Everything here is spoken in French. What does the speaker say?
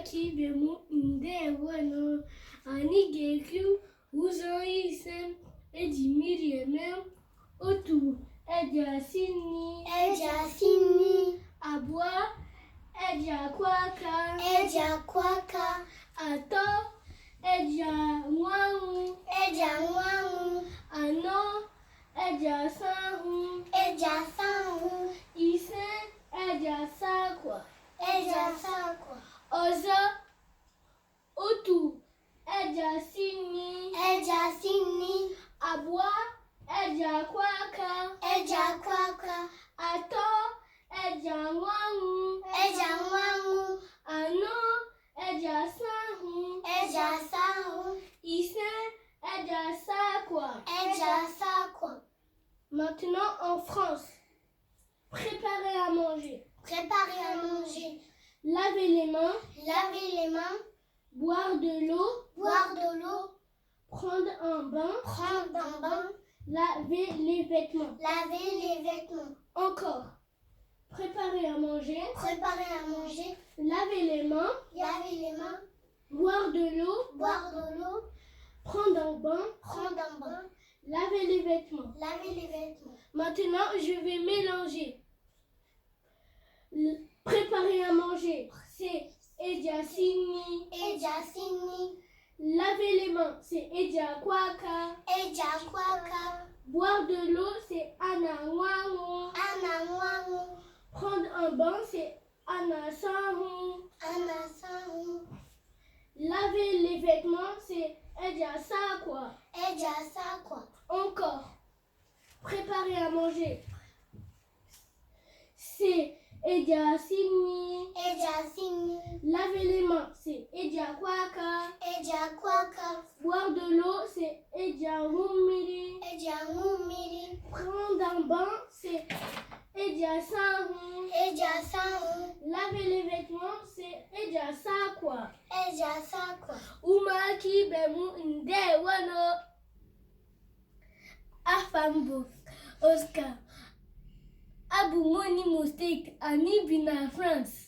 Umakibemu ndewano anigekyu uzoisem ejimiriemem otu ejasini abua ejakwaka ato ejanwangu ano ejasanhu ise ejasakwa ọzọ otu ejasini abụọ ejakwaka atọ ejanwangu ano ejasanhu ise ejasakwa. Maintenant en France, préparer à manger. Laver les mains, boire de l'eau, prendre un bain, laver les vêtements. Encore, préparer à manger, laver les mains, boire de l'eau, prendre un bain, laver les vêtements. Maintenant, je vais mélanger. Préparer à manger, c'est ejasini. Laver les mains, c'est ejakwaka. Boire de l'eau, c'est ananwangu. Prendre un bain, c'est anasanhu. Laver les vêtements, c'est ejasakwa. Encore, préparer à manger, c'est ejasini. Laver les mains, c'est ejakwaka. Boire de l'eau, c'est ejahumiri. Prendre un bain, c'est ejasanhu. Laver les vêtements, c'est ejasakwa. Umakibemu ndewano Afambo Oscar Abu Moni Mostek Ani Bina France.